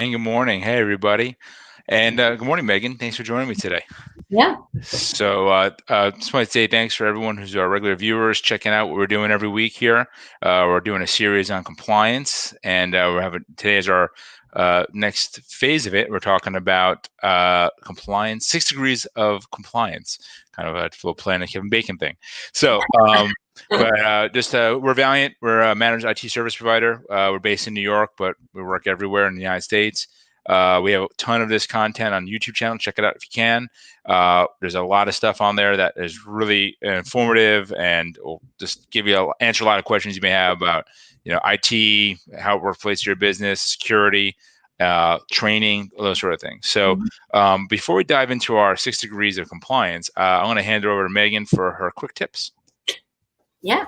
And good morning. Hey, everybody. And good morning, Megan. Thanks for joining me today. Yeah. So just want to say thanks for everyone who's our regular viewers checking out what we're doing every week here. We're doing a series on compliance, and we're having today is our next phase of it. We're talking about compliance, 6 degrees of compliance, kind of a little play on a Kevin Bacon thing. So, we're Valiant. We're a managed IT service provider. We're based in New York, but we work everywhere in the United States. We have a ton of this content on YouTube channel. Check it out if you can. There's a lot of stuff on there that is really informative and will just answer a lot of questions you may have about, IT, how it workplace your business, security, training, those sort of things. So before we dive into our 6 degrees of compliance, I'm going to hand it over to Megan for her quick tips. Yeah.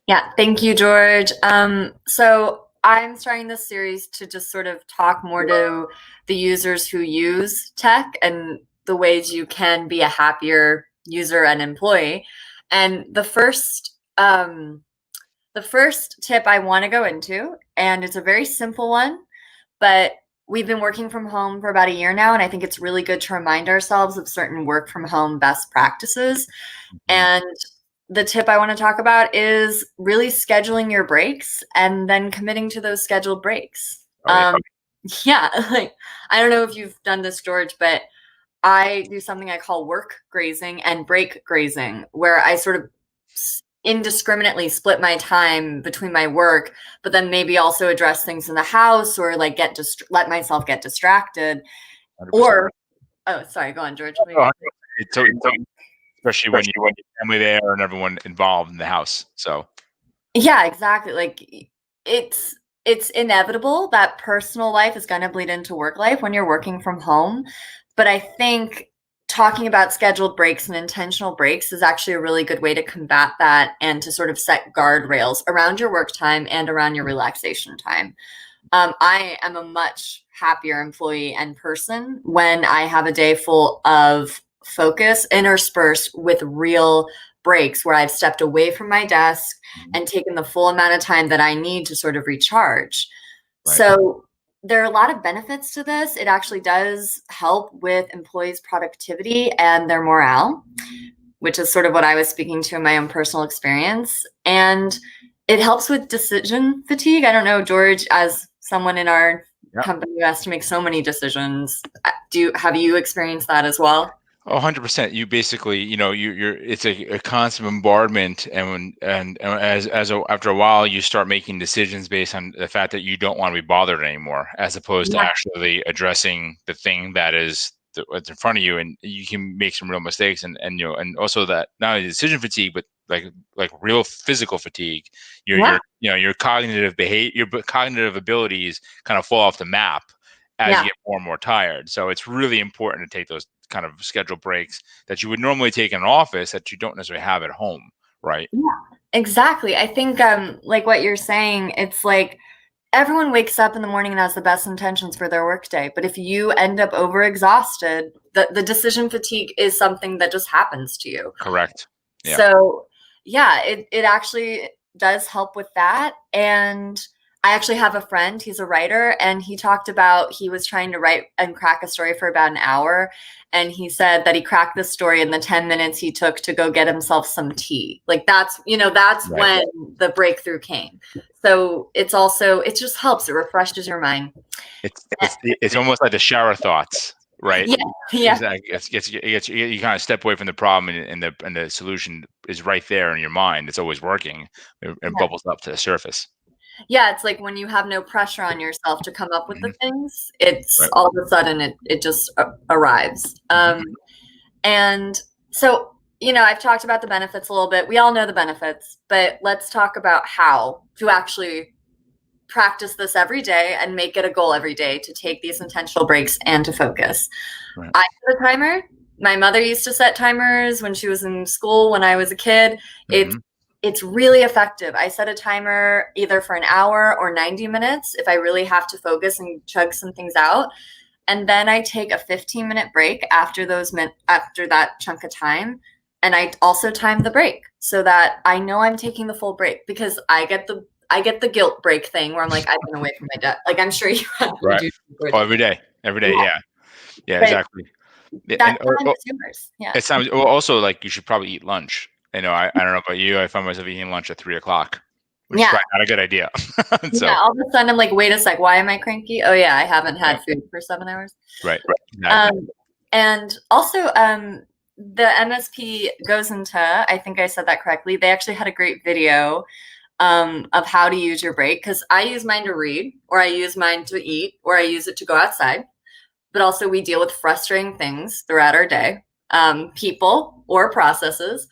Yeah. Thank you, George. So I'm starting this series to just sort of talk more to the users who use tech and the ways you can be a happier user and employee. And the first tip I want to go into, and it's a very simple one, but we've been working from home for about a year now, and I think it's really good to remind ourselves of certain work from home best practices. And the tip I want to talk about is really scheduling your breaks and then committing to those scheduled breaks. Yeah, like I don't know if you've done this, George, but I do something I call work grazing and break grazing, where I sort of indiscriminately split my time between my work, but then maybe also address things in the house or like let myself get distracted. 100%. Or, oh, sorry, go on, George. Especially when you want your family there and everyone involved in the house. So yeah, exactly. Like it's inevitable that personal life is going to bleed into work life when you're working from home. But I think talking about scheduled breaks and intentional breaks is actually a really good way to combat that and to sort of set guardrails around your work time and around your relaxation time. I am a much happier employee and person when I have a day full of focus interspersed with real breaks where I've stepped away from my desk and taken the full amount of time that I need to sort of recharge. Right. So there are a lot of benefits to this. It actually does help with employees' productivity and their morale, which is sort of what I was speaking to in my own personal experience. And it helps with decision fatigue. I don't know, George, as someone in our company who has to make so many decisions, have you experienced that as well? Oh, 100%. You basically, it's a constant bombardment, after a while, you start making decisions based on the fact that you don't want to be bothered anymore, as opposed to actually addressing the thing that is what's in front of you, and you can make some real mistakes, and also that not only decision fatigue, but like real physical fatigue. Your cognitive behavior, your cognitive abilities kind of fall off the map as you get more and more tired. So it's really important to take those kind of scheduled breaks that you would normally take in an office that you don't necessarily have at home, right? Yeah, exactly. I think like what you're saying, it's like everyone wakes up in the morning and has the best intentions for their workday. But if you end up overexhausted, the decision fatigue is something that just happens to you. Correct. Yeah. So yeah, it actually does help with that. And I actually have a friend, he's a writer, and he talked about he was trying to write and crack a story for about an hour. And he said that he cracked the story in the 10 minutes he took to go get himself some tea. Like that's when the breakthrough came. So it just helps. It refreshes your mind. It's almost like the shower thoughts, right? Yeah. Exactly. You kind of step away from the problem, and the solution is right there in your mind. It's always working. It bubbles up to the surface. Yeah, it's like when you have no pressure on yourself to come up with the things, it's all of a sudden it just arrives. And so, I've talked about the benefits a little bit. We all know the benefits, but let's talk about how to actually practice this every day and make it a goal every day to take these intentional breaks and to focus. Right. I set a timer. My mother used to set timers when she was in school when I was a kid. It's really effective. I set a timer either for an hour or 90 minutes if I really have to focus and chug some things out. And then I take a 15-minute break after that chunk of time. And I also time the break so that I know I'm taking the full break, because I get I get the guilt break thing where I'm like, I've been away from my desk. Like I'm sure you Right. do. Oh, every day. Yeah, But exactly. that And time is yours. Yeah. it sounds also like you should probably eat lunch. I don't know about you. I find myself eating lunch at 3 o'clock, which is Yeah. probably not a good idea. Yeah. All of a sudden I'm like, wait a sec, why am I cranky? Oh yeah, I haven't had food for 7 hours. Right. Exactly. And also, the MSP goes into, I think I said that correctly. They actually had a great video of how to use your break, because I use mine to read, or I use mine to eat, or I use it to go outside. But also, we deal with frustrating things throughout our day, people or processes.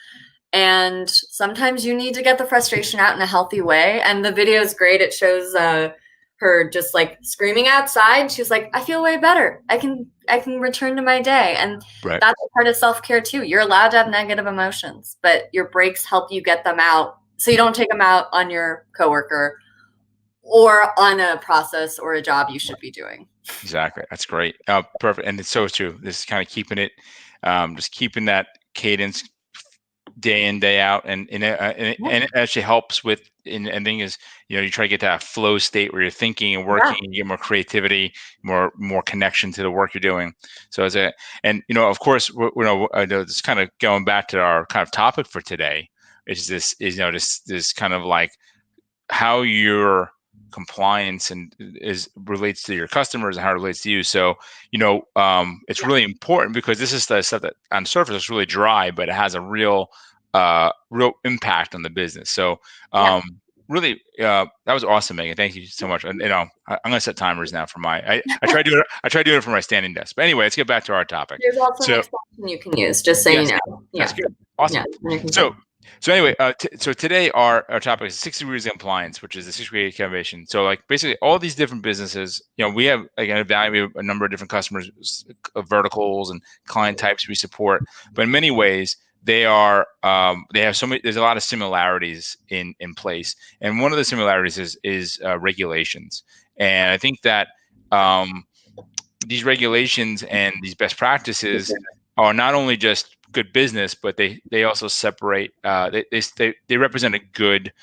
And sometimes you need to get the frustration out in a healthy way. And the video is great. It shows her just like screaming outside. She's like, I feel way better. I can return to my day. And Right. that's a part of self-care too. You're allowed to have negative emotions, but your breaks help you get them out, so you don't take them out on your coworker or on a process or a job you should be doing. Exactly. That's great. Perfect. And it's so true. This is kind of keeping it, just keeping that cadence day in, day out. And it actually helps with, and thing is, you try to get that flow state where you're thinking and working, and you get more creativity, more connection to the work you're doing. So of course, it's kind of going back to our kind of topic for today, is this kind of like how your compliance relates to your customers and how it relates to you. So, it's really important, because this is the stuff that on the surface is really dry, but it has a real impact on the business. So, really, that was awesome, Megan. Thank you so much. And I'm going to set timers now for I try doing it for my standing desk. But anyway, let's get back to our topic. There's also an extension you can use, just so you know. That's good. Awesome. Yeah, So anyway, so today our topic is 60 degrees of compliance, which is the 60 degree innovation. So like basically all these different businesses, we have a number of different customers, verticals and client types we support, but in many ways they have there's a lot of similarities in place. And one of the similarities is regulations. And I think that these regulations and these best practices are not only just good business, but they also separate. They represent a good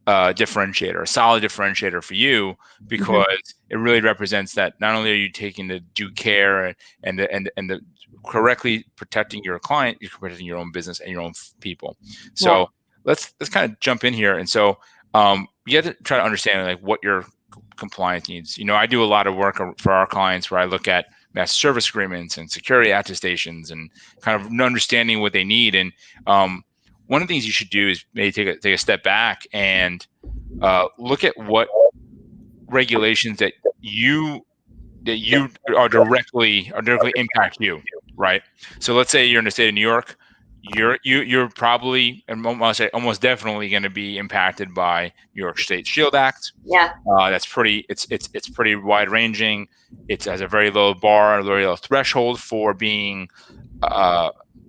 differentiator, a solid differentiator for you, because it really represents that not only are you taking the due care and the correctly protecting your client, you're protecting your own business and your own people. So let's kind of jump in here. And so you have to try to understand like what your compliance needs. I do a lot of work for our clients where I look at master service agreements and security attestations and kind of understanding what they need. And one of the things you should do is maybe take a step back and look at what regulations that you are directly impact you, right? So let's say you're in the state of New York. You're probably and almost definitely going to be impacted by New York State Shield Act. Yeah. That's pretty. It's pretty wide ranging. It has a very low bar, a very low threshold for being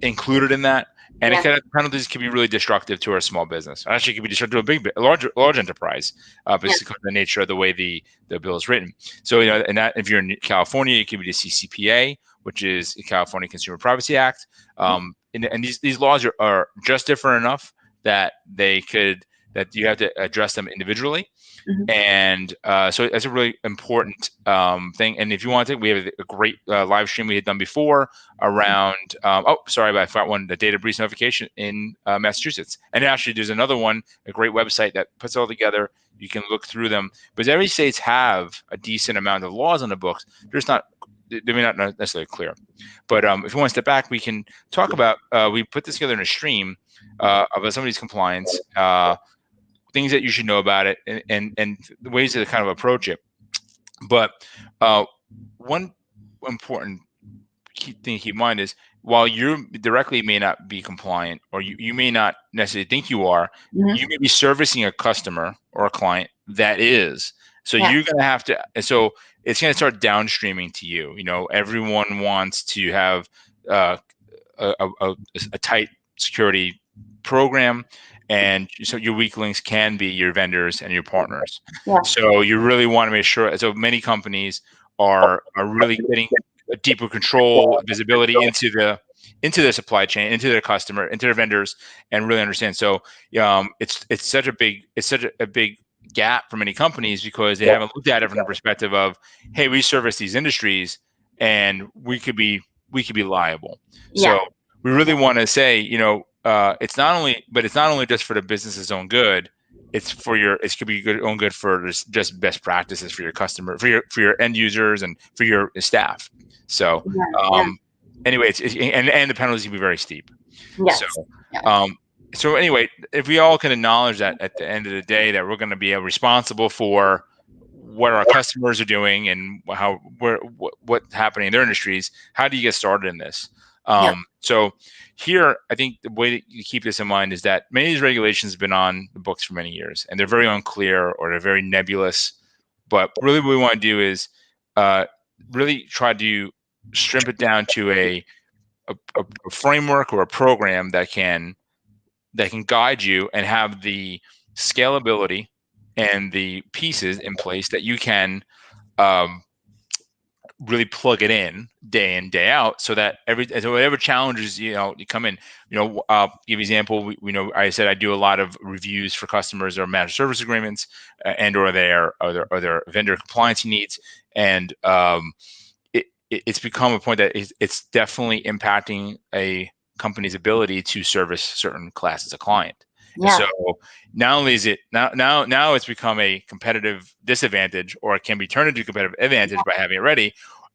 included in that. And penalties can be really destructive to a small business. Actually, it can be destructive to a large enterprise, because of the nature of the way the bill is written. So and that if you're in California, it could be the CCPA, which is the California Consumer Privacy Act. And these laws are just different enough that you have to address them individually. And so that's a really important thing. And if you want to, we have a great live stream we had done before around, I forgot one, the data breach notification in Massachusetts. And actually there's another one, a great website that puts it all together. You can look through them. But every states have a decent amount of laws on the books. They may not necessarily clear. But if you want to step back, we can talk about, we put this together in a stream about some of these compliance, things that you should know about it, and the ways to kind of approach it. But one important thing to keep in mind is, while you directly may not be compliant, or you may not necessarily think you are, you may be servicing a customer or a client that is. So you're going to have to, so it's going to start downstreaming to you. Everyone wants to have a tight security program. And so your weak links can be your vendors and your partners. So you really want to make sure. So many companies are really getting a deeper control, visibility into their supply chain, into their customer, into their vendors, and really understand. So it's such a big gap for many companies because they haven't looked at it from the perspective of, hey, we service these industries and we could be liable. Yeah. So we really want to say, it's not only just for the business's own good. It could be own good for just best practices for your customer, for your end users, and for your staff. So, Yeah. anyway, and the penalties can be very steep. Yes. So, Yeah. so anyway, if we all can acknowledge that at the end of the day that we're going to be responsible for what our customers are doing and what's happening in their industries, how do you get started in this? So here, I think the way that you keep this in mind is that many of these regulations have been on the books for many years, and they're very unclear or they're very nebulous. But really, what we want to do is really try to strip it down to a framework or a program that can guide you and have the scalability and the pieces in place that you can really plug it in day out, so that whatever challenges you come in. Give you an example. We know I said I do a lot of reviews for customers or managed service agreements and or their vendor compliance needs, and it's become a point that it's definitely impacting a company's ability to service certain classes of client. Yeah. And so not only is it now it's become a competitive disadvantage, or it can be turned into a competitive advantage by having it ready,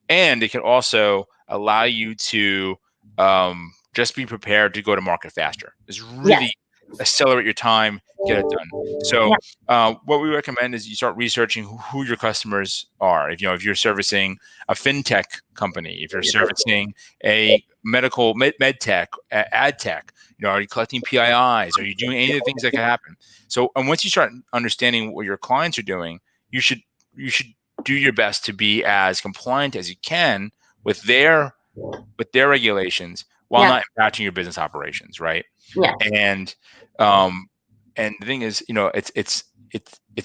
and it can also allow you to just be prepared to go to market faster. It's really accelerate your time, get it done. So what we recommend is you start researching who your customers are. If you're servicing a fintech company, if you're servicing a medical med tech, ad tech, are you collecting PIIs? Are you doing any of the things that can happen? So, and once you start understanding what your clients are doing, you should do your best to be as compliant as you can with their regulations while not impacting your business operations, right? Yeah. And the thing is, it's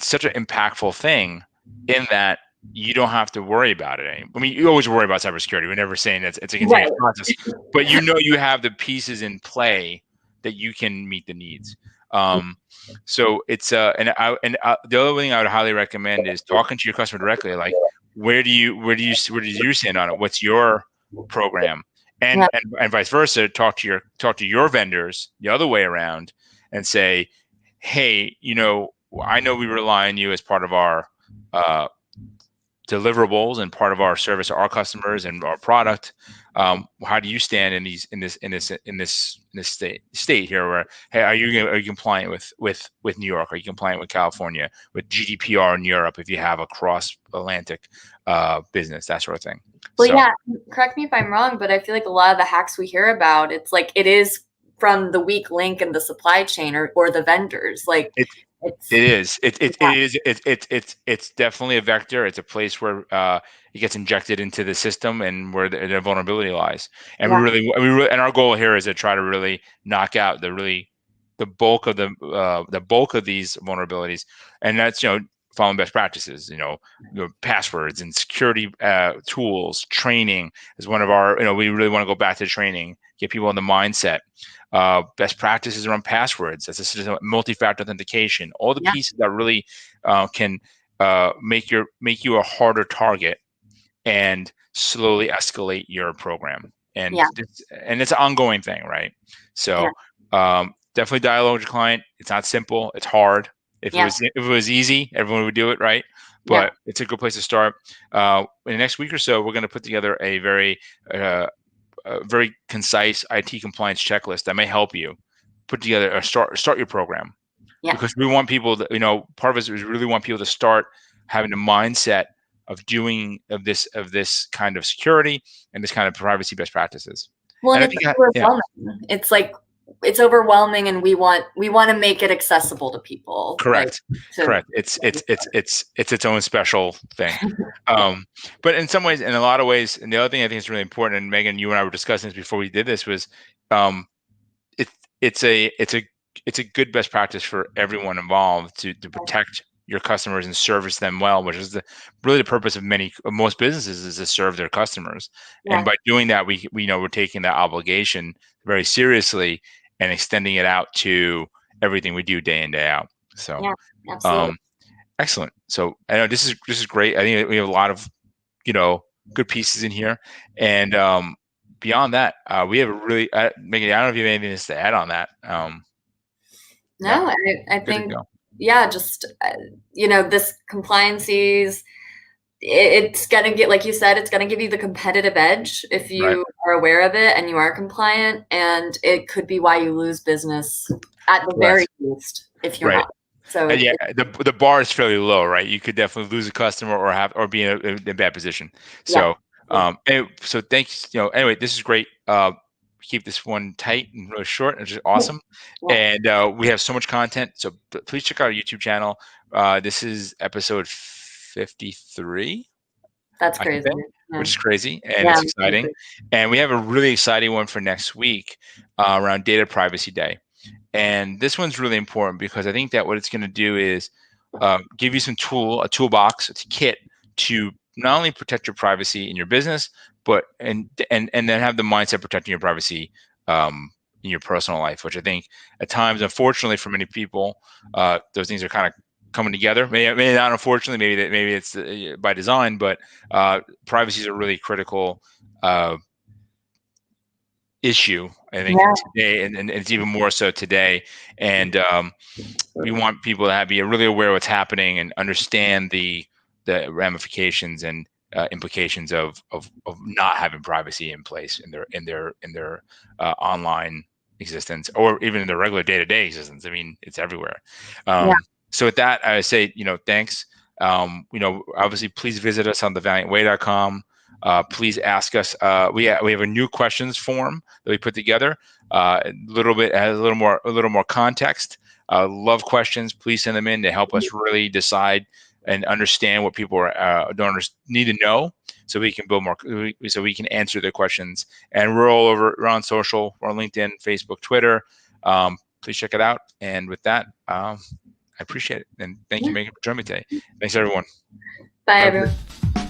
such an impactful thing in that you don't have to worry about it anymore. I mean, you always worry about cybersecurity. We're never saying that it's a continuous process, but you have the pieces in play that you can meet the needs. So it's the other thing I would highly recommend is talking to your customer directly. Like, where do you stand on it? What's your program? And vice versa. Talk to your vendors the other way around and say, hey, I know we rely on you as part of our deliverables and part of our service to our customers and our product. How do you stand in this state here? Where, hey, are you compliant with New York? Are you compliant with California, with GDPR in Europe? If you have a cross Atlantic business, that sort of thing. Well, correct me if I'm wrong, but I feel like a lot of the hacks we hear about, it's like it is from the weak link in the supply chain or the vendors. Like it is. It's definitely a vector. It's a place where it gets injected into the system and where the vulnerability lies. And we really, and our goal here is to try to really knock out the bulk of these vulnerabilities. And that's following best practices. Passwords and security tools. Training is one of our. We really want to go back to training, get people in the mindset. Best practices around passwords, as a multi-factor authentication, all the pieces that really can make you a harder target and slowly escalate your program. And it's an ongoing thing, right? So definitely dialogue with your client. It's not simple. It's hard. If it was easy, everyone would do it, right? But it's a good place to start. In the next week or so, we're going to put together a very concise IT compliance checklist that may help you put together or start your program. Because we want people that, part of us is really want people to start having the mindset of doing this kind of security and this kind of privacy best practices. Well, and it's overwhelming. It's like, it's overwhelming, and we want to make it accessible to people. Correct. It's its own special thing. But in some ways, in a lot of ways, and the other thing I think is really important, and Megan, you and I were discussing this before we did this, was it's a good best practice for everyone involved to protect your customers and service them well, which is really the purpose of most businesses, is to serve their customers. And by doing that, we we're taking that obligation very seriously and extending it out to everything we do day in, day out. So, Excellent. So I know this is great. I think we have a lot of, good pieces in here. And beyond that, we have a really, Megan, I don't know if you have anything else to add on that. No, No, I good to think, go. yeah, just, this compliances, it's going to get, like you said, it's going to give you the competitive edge if Right. you are aware of it and you are compliant. And it could be why you lose business at the very Correct. least if you're Right. not. So And yeah, the bar is fairly low, right? You could definitely lose a customer or be in a bad position. yeah. So, so thanks. Anyway, this is great. Keep this one tight and really short, which is awesome. Yeah. And we have so much content. So please check out our YouTube channel. This is episode 53. That's I crazy. think, Yeah. which is crazy and Yeah. it's exciting. And we have a really exciting one for next week around Data Privacy Day. And this one's really important because I think that what it's going to do is give you a toolbox, it's a kit to not only protect your privacy in your business, but and then have the mindset protecting your privacy in your personal life, which I think at times, unfortunately, for many people, those things are kind of coming together. Maybe not unfortunately, maybe it's by design, but privacy is a really critical issue, I think, Yeah. today, and it's even more so today. And we want people to be really aware of what's happening and understand the ramifications and implications of not having privacy in place in their online existence, or even in their regular day-to-day existence. I mean, it's everywhere. Yeah. So with that, I say, thanks. Obviously, please visit us on thevaliantway.com. Please ask us. We have a new questions form that we put together. A little bit has a little more context. Love questions. Please send them in to help us really decide and understand what people need to know, so we can build more. So we can answer their questions. And we're all over. We're on social. We're on LinkedIn, Facebook, Twitter. Please check it out. And with that, I appreciate it. And thank you, Megan, for joining me today. Thanks, everyone. Bye, Have a everyone.